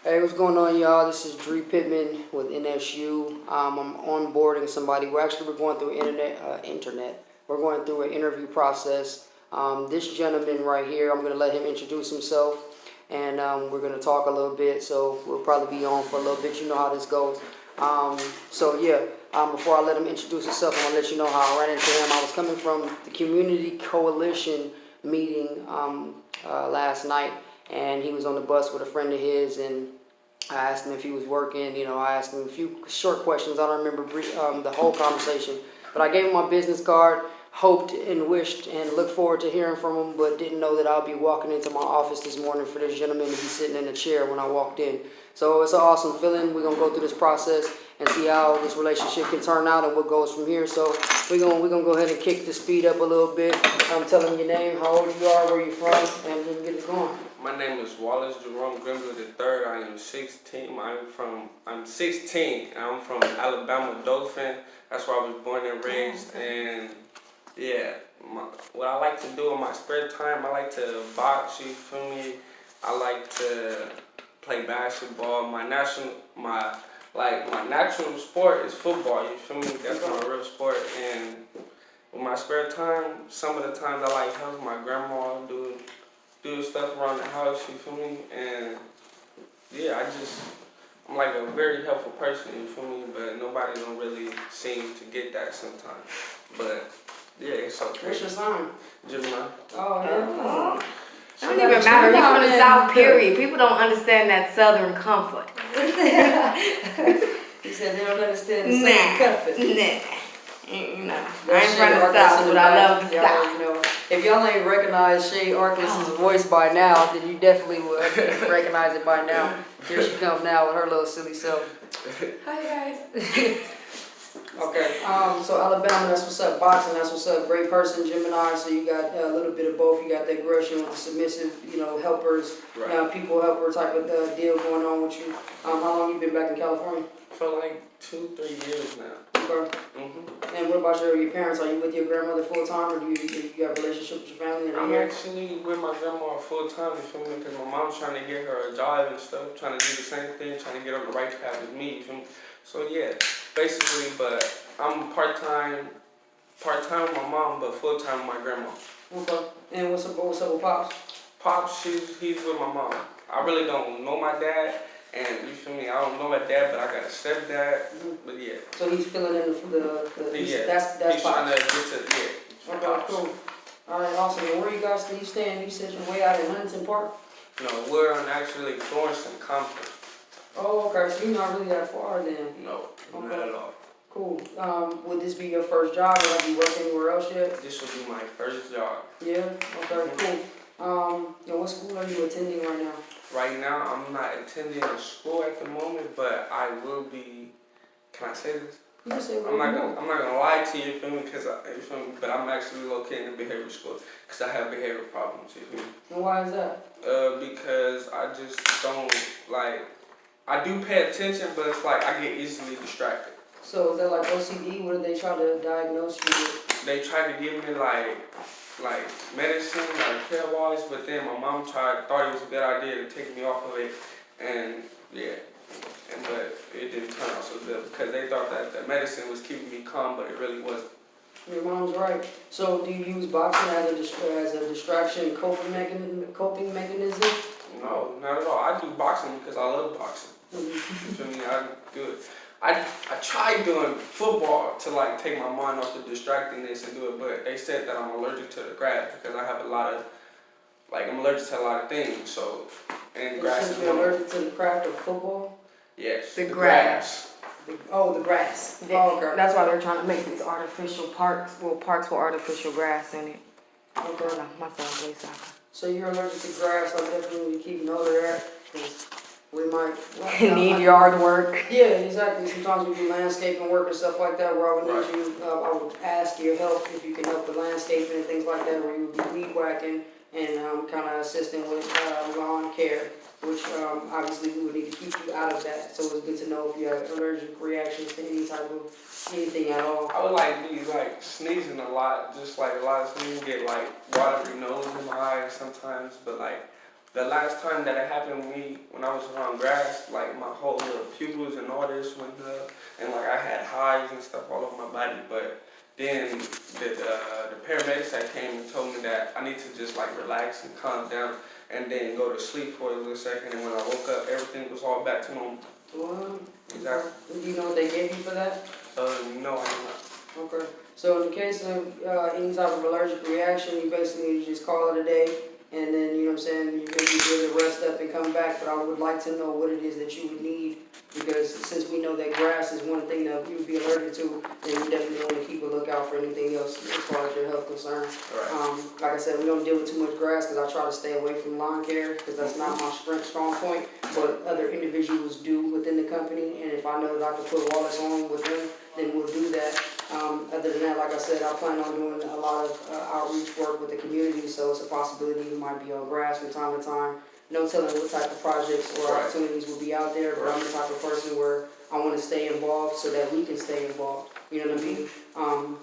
Hey, what's going on, y'all? This is Dree Pittman with NSU. I'm onboarding somebody. We're going through internet. We're going through an interview process. This gentleman right here, I'm going to let him introduce himself, and we're going to talk a little bit. So we'll probably be on for a little bit. You know how this goes. Before I let him introduce himself, I'm going to let you know how I ran into him. I was coming from the Community Coalition meeting last night, and he was on the bus with a friend of his, and I asked him if he was working. I asked him a few short questions. I don't remember the whole conversation, but I gave him my business card, hoped and wished and looked forward to hearing from him, but didn't know that I'll be walking into my office this morning for this gentleman to be sitting in a chair when I walked in. So it's an awesome feeling. We're going to go through this process and see how this relationship can turn out and what goes from here. So we're gonna go ahead and kick the speed up a little bit. Tell them your name, how old you are, where you're from, and we can get it going. My name is Wallace Jerome Grimsley III. I am 16. I'm 16. And I'm from Alabama, Dothan. That's where I was born and raised. And yeah, what I like to do in my spare time, I like to box. You feel me? I like to play basketball. My natural sport is football. You feel me? That's my real sport. And with my spare time, some of the times I like helping my grandma do stuff around the house, you feel me? And yeah, I'm like a very helpful person, you feel me? But nobody don't really seem to get that sometimes. But yeah, it's okay. What's your sign? Gemini. Oh, yeah. It don't even matter. You're from the South, period. People don't understand that Southern comfort. He said they don't understand the Southern comfort. Nah. I ain't from the South, but I love the South. If y'all ain't recognize Shay Arkless's voice by now, then you definitely would recognize it by now. Here she comes now with her little silly self. Hi, guys. Okay, so Alabama, that's what's up. Boxing, that's what's up. Great person, Gemini, so you got a little bit of both. You got the aggression with the submissive, helpers, Right. people helper type of deal going on with you. How long you been back in California? For like 2-3 years now. Okay. And what about your parents? Are you with your grandmother full time, or do you have a relationship with your family? I'm actually with my grandma full time, you feel me? Because my mom's trying to get her a job and stuff, trying to do the same thing, trying to get on the right path with me, you feel me? So yeah, basically, but I'm part-time with my mom, but full-time with my grandma. Okay. And what's up with Pops? Pops, he's with my mom. I really don't know my dad, and you feel me? I don't know my dad, but I got a stepdad. But yeah. So he's filling in Yeah. That's he's Pops. trying to get to Okay, cool. All right, awesome. And where you guys staying? You said you're way out in Huntington Park. No, we're on actually Florence and Compton. Oh, okay. So you're not really that far then. No, Okay. not at all. Cool. Would this be your first job, or have you worked anywhere else yet? This will be my first job. Yeah. Okay. Cool. And what school are you attending right now? Right now, I'm not attending a school at the moment, but I will be. Can I say this? You can say I'm not gonna lie to you, feel me? But I'm actually located in behavioral school because I have behavioral problems. You feel me? And why is that? Because I just don't like. I do pay attention, but it's like I get easily distracted. So is that like OCD? What did they try to diagnose you with? They tried to give me like medicine, like pill walls, but then my mom thought it was a good idea to take me off of it, and yeah. But it didn't turn out so good because they thought that the medicine was keeping me calm, but it really wasn't. Your mom's right. So do you use boxing as a distraction coping mechanism? No, not at all. I do boxing because I love boxing. You feel me? I do it. I tried doing football to like take my mind off the distractingness and do it, but they said that I'm allergic to the grass because I have I'm allergic to a lot of things. So, and grass is you're allergic to the craft of football? Yes. The grass. The grass. Okay. That's why they're trying to make these artificial parks with artificial grass in it. Okay. My son plays soccer. So you're allergic to grass. I definitely need to keep note of that. We might need yard work. Yeah, exactly. Sometimes we do landscaping work and stuff like that where I would need you, I would ask your help if you can help with landscaping and things like that, where you would be weed whacking and kind of assisting with lawn care, which obviously we would need to keep you out of that. So it's good to know if you have allergic reactions to anything at all. I would be sneezing a lot, just like a lot of sneezing, get like watery nose in my eyes sometimes, but the last time that it happened to me, when I was around grass, like my whole little pupils and all this went up, and like I had hives and stuff all over my body. But then the paramedics that came and told me that I need to just like relax and calm down, and then go to sleep for a little second. And when I woke up, everything was all back to normal. Well, Exactly. do you know what they gave you for that? No, I do not. Okay. So in the case of any type of allergic reaction, you basically just call it a day, and then, you know what I'm saying, you're going to be able to rest up and come back. But I would like to know what it is that you would need, because since we know that grass is one thing that you would be allergic to, then we definitely want to keep a lookout for anything else as far as your health concern. Right. Like I said, we don't deal with too much grass because I try to stay away from lawn care because that's not my strong point. But other individuals do within the company, and if I know that I can put Wallace on with them, then we'll do that. Other than that, like I said, I plan on doing a lot of outreach work with the community, so it's a possibility we might be on grass from time to time. No telling what type of projects or opportunities will be out there, but I'm the type of person where I want to stay involved so that we can stay involved. You know what I mean?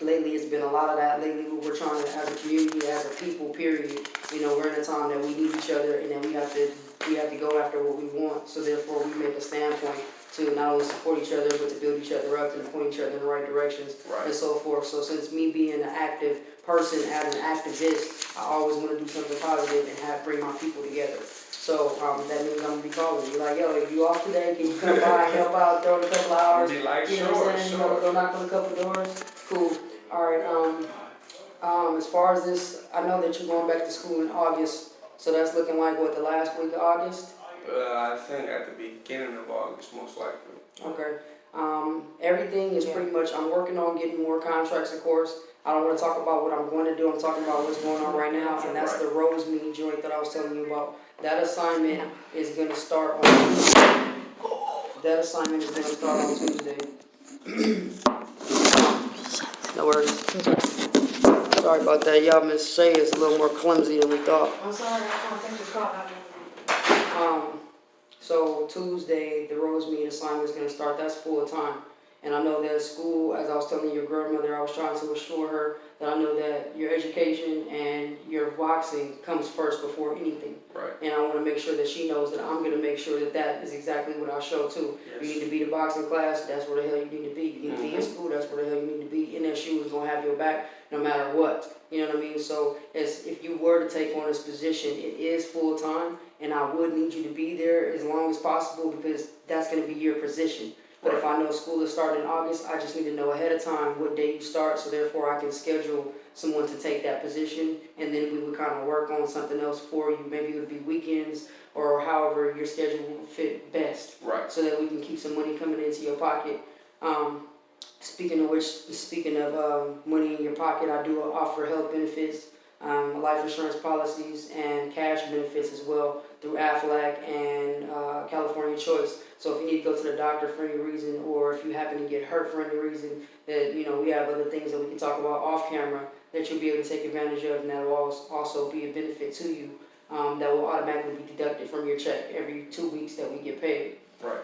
Lately, it's been a lot of that. Lately, we're trying to, as a community, as a people, period, you know, we're in a time that we need each other, and then we have to go after what we want. So therefore, we make a standpoint to not only support each other, but to build each other up and point each other in the right directions, and so forth. So since me being an active person, as an activist, I always want to do something positive and bring my people together. So that means I'm gonna be calling you, like, yo, if you off today, can you come by, help out, throw in a couple hours? Be like, You know what I'm saying? Go knock on a couple doors. Cool. All right. As far as this, I know that you're going back to school in August, so that's looking like what, the last week of August? I think at the beginning of August, most likely. Okay. Everything is pretty much, I'm working on getting more contracts, of course. I don't want to talk about what I'm going to do. I'm talking about what's going on right now, and that's the Rosemead joint that I was telling you about. That assignment is going to start on Tuesday. That assignment is going to start on Tuesday. No worries. Sorry about that. Y'all, Miss Shay is a little more clumsy than we thought. I'm sorry, I can't take this call. So Tuesday, the Rosemead assignment is going to start. That's full time. And I know that school, as I was telling your grandmother, I was trying to assure her that I know that your education and your boxing comes first before anything. Right. And I want to make sure that she knows that I'm going to make sure that that is exactly what I show too. Yes. You need to be in boxing class, that's where the hell you need to be. You need to be in school, that's where the hell you need to be. And that shoe is going to have your back no matter what. You know what I mean? So if you were to take on this position, it is full time, and I would need you to be there as long as possible because that's going to be your position. But if I know school is starting in August, I just need to know ahead of time what day you start, so therefore I can schedule someone to take that position, and then we would kind of work on something else for you. Maybe it would be weekends or however your schedule will fit best, Right. so that we can keep some money coming into your pocket. Speaking of money in your pocket, I do offer health benefits, life insurance policies, and cash benefits as well through AFLAC and California Choice. So if you need to go to the doctor for any reason, or if you happen to get hurt for any reason, that we have other things that we can talk about off camera that you'll be able to take advantage of, and that will also be a benefit to you. That will automatically be deducted from your check every 2 weeks that we get paid. Right.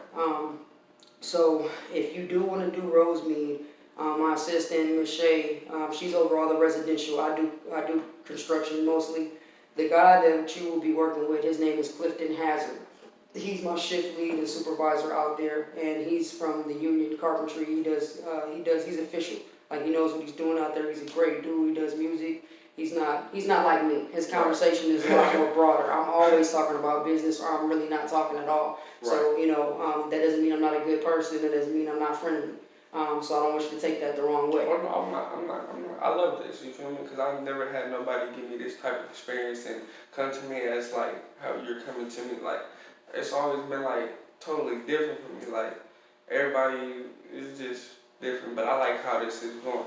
So if you do want to do Rosemead, my assistant, Ms. Shay, she's over all the residential. I do construction mostly. The guy that you will be working with, his name is Clifton Hazard. He's my shift lead and supervisor out there, and he's from the union carpentry. He's official. Like, he knows what he's doing out there. He's a great dude. He does music. He's not like me. His conversation is a lot more broader. I'm always talking about business, or I'm really not talking at all. Right. So, that doesn't mean I'm not a good person. That doesn't mean I'm not friendly. So I don't want you to take that the wrong way. Oh, no, I'm not. I love this, you feel me? Because I've never had nobody give me this type of experience and come to me as, like, how you're coming to me. Like, it's always been, like, totally different for me. Like, everybody is just different, but I like how this is going.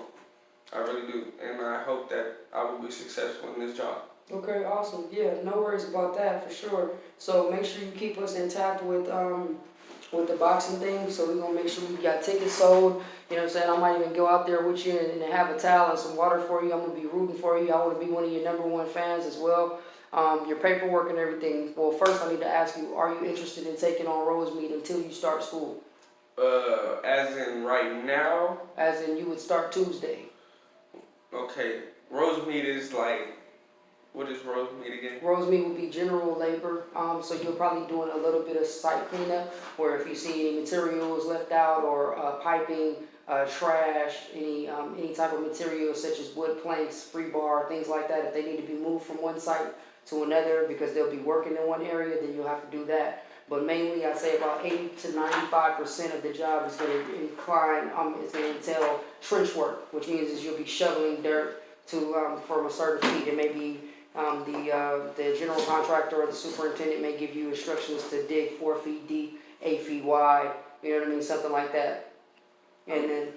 I really do. And I hope that I will be successful in this job. Okay, awesome. Yeah, no worries about that for sure. So make sure you keep us intact with the boxing thing. So we're gonna make sure we got tickets sold. You know what I'm saying? I might even go out there with you and have a towel and some water for you. I'm gonna be rooting for you. I want to be one of your #1 fans as well. Your paperwork and everything. Well, first I need to ask you: are you interested in taking on Rosemead until you start school? As in right now? As in you would start Tuesday. Okay, Rosemead is like What is road meat again? Rosemead would be general labor, so you're probably doing a little bit of site cleanup, where if you see any materials left out or piping, trash, any type of material such as wood planks, rebar, things like that, if they need to be moved from one site to another because they'll be working in one area, then you'll have to do that. But mainly, I'd say about 80 to 95% of the job is going to is going to entail trench work, which means is you'll be shoveling dirt to from a certain feet. It may be the general contractor or the superintendent may give you instructions to dig 4 feet deep, 8 feet wide, you know what I mean, something like that. And then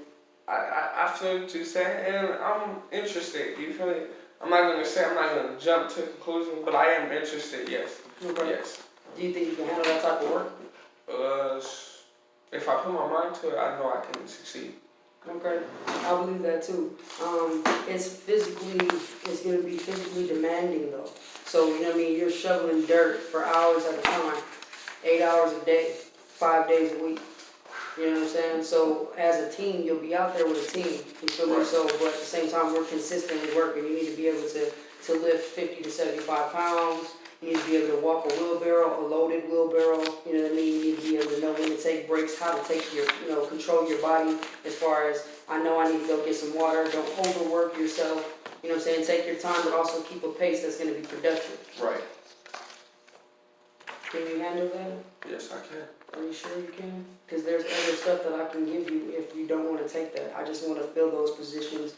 I feel what you're saying, and I'm interested. You feel me? I'm not gonna jump to a conclusion, but I am interested. Yes. okay. Yes. Do you think you can handle that type of work? If I put my mind to it, I know I can succeed. Okay, I believe that too. It's going to be physically demanding though. So, you know what I mean, you're shoveling dirt for hours at a time, 8 hours a day, 5 days a week. You know what I'm saying? So, as a team, you'll be out there with a team. You feel me? Right. So, but at the same time, we're consistently working. You need to be able to lift 50 to 75 pounds. You need to be able to walk a wheelbarrow, a loaded wheelbarrow. You know what I mean? You need to be able to know when to take breaks, how to take control your body as far as, I know I need to go get some water. Don't overwork yourself. You know what I'm saying? Take your time, but also keep a pace that's going to be productive. Right. Can you handle that? Yes, I can. Are you sure you can? Because there's other stuff that I can give you if you don't want to take that. I just want to fill those positions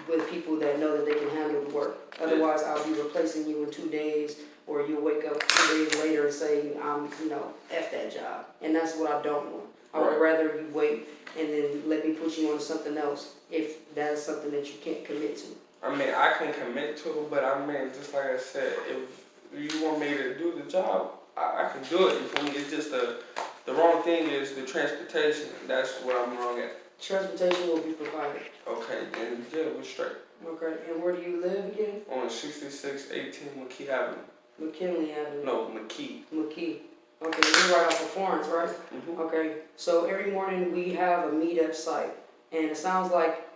with people that know that they can handle the work. Otherwise, I'll be replacing you in 2 days, or you'll wake up 2 days later and say, F that job. And that's what I don't want. I would rather you wait and then let me put you on something else if that's something that you can't commit to. I mean, I can commit to it, but I mean, just like I said, if you want me to do the job, I can do it. You feel me? It's just the wrong thing is the transportation. That's what I'm wrong at. Transportation will be provided. Okay, then yeah, we're straight. Okay, and where do you live again? On 6618 McKee Avenue. McKinley Avenue. No, McKee. McKee. Okay, you're right off of Florence, right? Mm-hmm. Okay, so every morning we have a meetup site, and it sounds like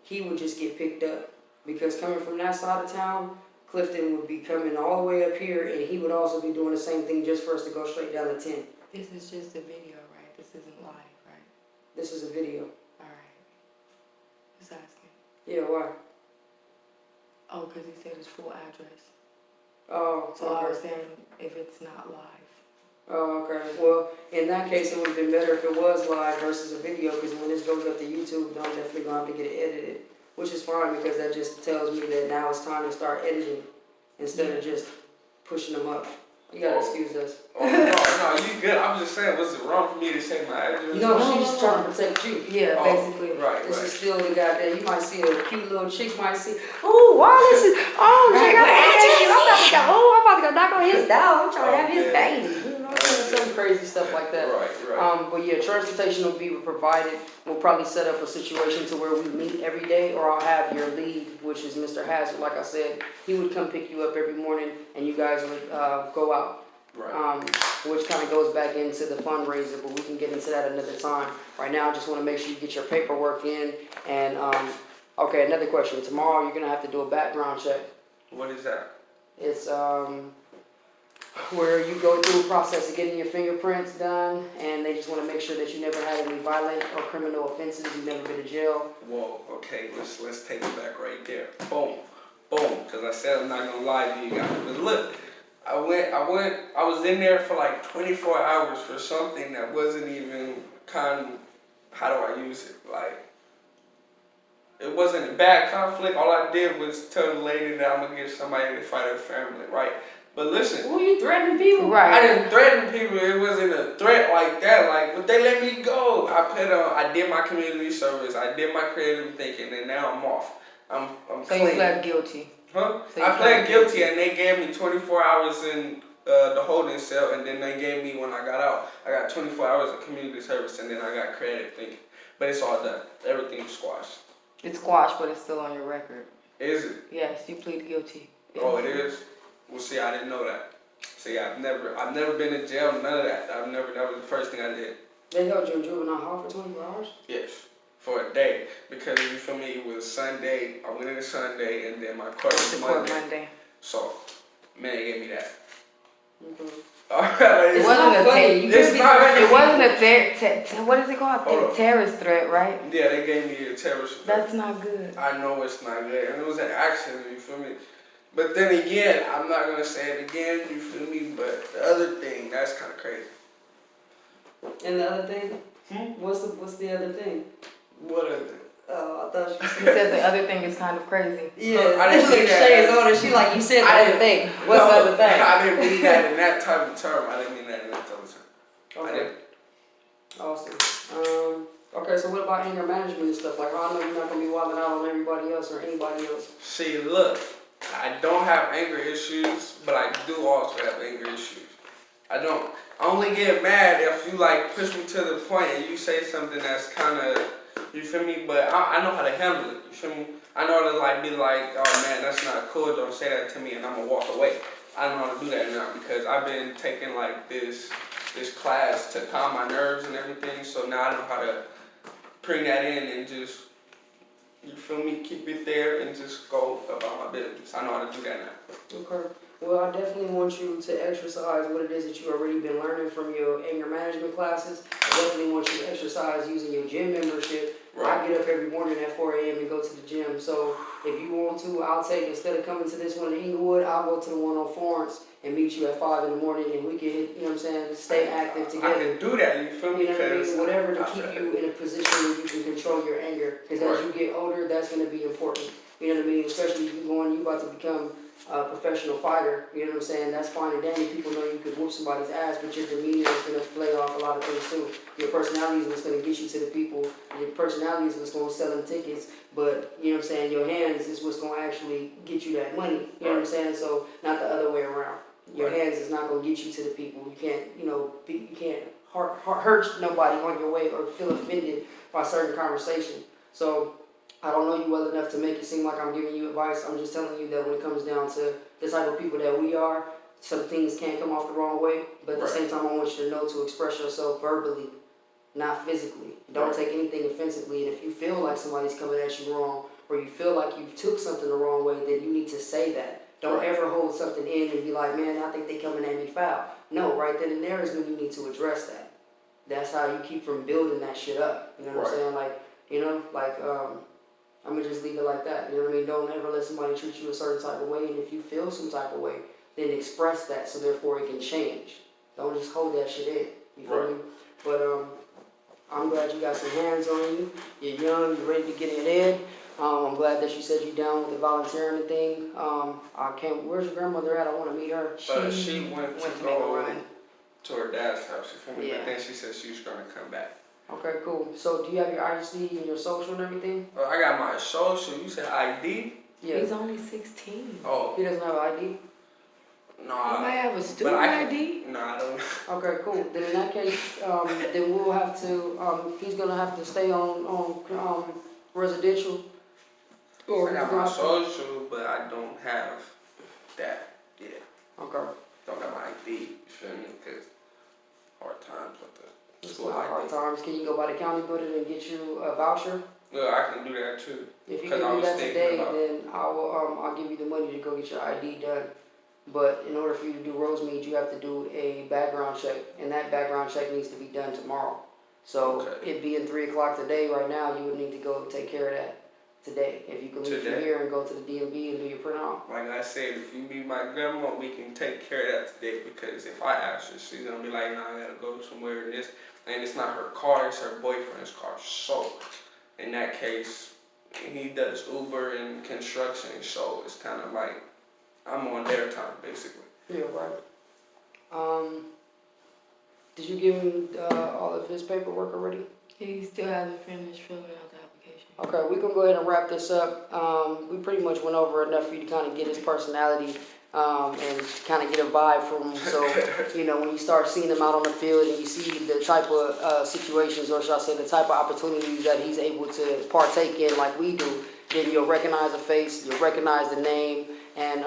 he would just get picked up, because coming from that side of town, Clifton would be coming all the way up here, and he would also be doing the same thing just for us to go straight down to 10. This is just a video, right? This isn't live, right? This is a video. All right. Just asking. Yeah, why? Oh, because he said his full address. Oh, So I was okay. saying if it's not live. Oh, okay. Well, in that case, it would have been better if it was live versus a video, because when this goes up to YouTube, I'm definitely going to have to get it edited, which is fine, because that just tells me that now it's time to start editing instead of just pushing them up. You got to excuse us. Oh, no, you good. I'm just saying, was it wrong for me to say my address? No, she's just trying to protect you. Yeah, basically. Right, This right. is still the goddamn, you might see a cute little chick, might see, oh, Wallace is, check out that, I'm about to go knock on his door, I'm trying to have his baby. You know, some crazy stuff like that. Right. But yeah, transportation will be provided. We'll probably set up a situation to where we meet every day, or I'll have your lead, which is Mr. Hazard, like I said. He would come pick you up every morning, and you guys would go out. Right. Which kind of goes back into the fundraiser, but we can get into that another time. Right now, I just want to make sure you get your paperwork in. And, okay, another question. Tomorrow, you're going to have to do a background check. What is that? It's where you go through a process of getting your fingerprints done, and they just want to make sure that you never had any violent or criminal offenses, you've never been to jail. Whoa, okay, let's take it back right there. Boom, because I said I'm not going to lie to you guys. But look. I was in there for like 24 hours for something that wasn't even how do I use it? Like, it wasn't a bad conflict. All I did was tell the lady that I'm going to get somebody to fight her family, right? But listen. Who you threatening people? Right. I didn't threaten people. It wasn't a threat like that. Like, but they let me go. I did my community service. I did my creative thinking, and now I'm off. I'm So clean. you pled guilty. Huh? So you I pled guilty, and they gave me 24 hours in the holding cell, and then they gave me, when I got out, I got 24 hours of community service, and then I got creative thinking. But it's all done. Everything's squashed. It's squashed, but it's still on your record. Is it? Yes, you plead guilty. Yeah. Oh, it is? Well, see, I didn't know that. See, I've never been in jail, none of that. That was the first thing I did. They held you in juvenile hall for 24 hours? Yes. For a day, because you feel me, it was Sunday. I went in Sunday, and then my court was Monday. So, man gave me that. Mhm. It It's wasn't a not funny. ter- You it's not It wasn't a what is it called? Hold on. Terrorist threat, right? Yeah, they gave me a terrorist threat. That's not good. I know it's not good, and it was an accident, you feel me? But then again, I'm not gonna say it again, you feel me? But the other thing, that's kind of crazy. And the other thing? What's the other thing? What other thing? Oh, I thought You said the other thing is kind of crazy. Yeah, I didn't look, mean that. Shay's on her. She like, you said the I other didn't- thing. What's the other thing? I didn't mean that in that type of term. I didn't mean that in that type of term. I Okay, didn't. awesome. Okay, so what about anger management and stuff? Like, how I know you're not gonna be wilding out on everybody else or anybody else? See, look, I don't have anger issues, but I do also have anger issues. I don't. I only get mad if you like push me to the point and you say something that's kind of, you feel me? But I know how to handle it. You feel me? I know how to like be like, oh man, that's not cool. Don't say that to me, and I'm gonna walk away. I don't know how to do that now because I've been taking like this class to calm my nerves and everything. So now I know how to bring that in and just, you feel me, keep it there and just go about my business. I know how to do that now. Okay. Well, I definitely want you to exercise what it is that you already been learning from your anger management classes. I definitely want you to exercise using your gym membership. I get up every morning at 4 a.m. and go to the gym. So if you want to, I'll take, instead of coming to this one in Inglewood, I'll go to the one on Florence and meet you at 5 in the morning and we can, you know what I'm saying, stay active together. I can do that, you feel me? You know what I mean? Whatever to I keep feel you in a position where you can control your anger. Because as you get older, that's going to be important. You know what I mean? Especially if you about to become a professional fighter. You know what I'm saying? That's fine and dandy. People know you could whoop somebody's ass, but your demeanor is going to play off a lot of things too. Your personality is what's going to get you to the people. Your personality is what's going to sell them tickets. But, you know what I'm saying, your hands is what's going to actually get you that money. You know what I'm saying? So, not the other way around. Your hands is not going to get you to the people. You can't, you can't hurt nobody on your way or feel offended by certain conversation. So, I don't know you well enough to make it seem like I'm giving you advice. I'm just telling you that when it comes down to the type of people that we are, some things can't come off the wrong way. But at the same time, I want you to know to express yourself verbally, not physically. Don't take anything offensively. And if you feel like somebody's coming at you wrong, or you feel like you took something the wrong way, then you need to say that. Don't ever hold something in and be like, man, I think they coming at me foul. No, right then and there is when you need to address that. That's how you keep from building that shit up. You know what I'm saying? I'm going to just leave it like that. You know what I mean? Don't ever let somebody treat you a certain type of way. And if you feel some type of way, then express that so therefore it can change. Don't just hold that shit in. You feel me? But I'm glad you got some hands on you. You're young. You're ready to get ahead. I'm glad that you said you're down with the volunteering thing. Where's your grandmother at? I want to meet her. She went to go to her dad's house. You feel me? But then she said she was going to come back. Okay, cool. So, do you have your ID and your social and everything? I got my social. You said ID? Yeah. He's only 16. Oh. He doesn't have an ID? No. You might have a student ID? No, I don't. Okay, cool. Then in that case, then we'll have to, he's gonna have to stay on residential. Or I got my social, but I don't have that yet. Okay. Don't got my ID, you feel me? Because hard times with the It's school not hard ID. times. Can you go by the county building and get you a voucher? Well, I can do that too. If you Because I can do was that thinking today, about- then I'll give you the money to go get your ID done. But in order for you to do Rosemead, you have to do a background check, and that background check needs to be done tomorrow. So it being 3 o'clock today, right now, you would need to go take care of that today. If you can leave from here and go to the DMV and do your printout. Like I said, if you meet my grandma, we can take care of that today. Because if I ask her, she's gonna be like, "Nah, I gotta go somewhere." And it's not her car; it's her boyfriend's car. So, in that case, he does Uber and construction. So it's kind of like I'm on their time, basically. Yeah, right. Did you give him all of his paperwork already? He still hasn't finished filling out the application. Okay, we're going to go ahead and wrap this up. We pretty much went over enough for you to kind of get his personality and kind of get a vibe from him. So, when you start seeing him out on the field and you see the type of situations, or should I say the type of opportunities that he's able to partake in like we do, then you'll recognize the face, you'll recognize the name, and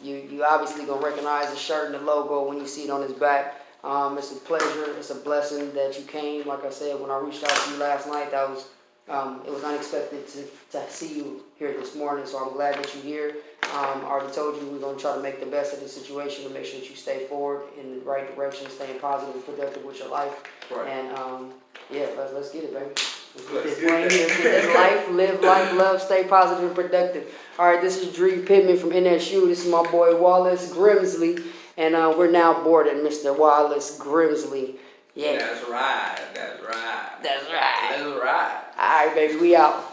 you obviously going to recognize the shirt and the logo when you see it on his back. It's a pleasure, it's a blessing that you came. Like I said, when I reached out to you last night, it was unexpected to see you here this morning, so I'm glad that you're here. I already told you we're gonna try to make the best of the situation to make sure that you stay forward in the right direction, staying positive and productive with your life. Right. And yeah, let's get it, baby. Let's get Let's this get plane. that. Let's get this life, live life, love, stay positive and productive. All right, this is Dree Pittman from NSU. This is my boy Wallace Grimsley, and we're now boarded, Mr. Wallace Grimsley. Yeah. That's right. That's right. That's right. That's right. All right, baby, we out.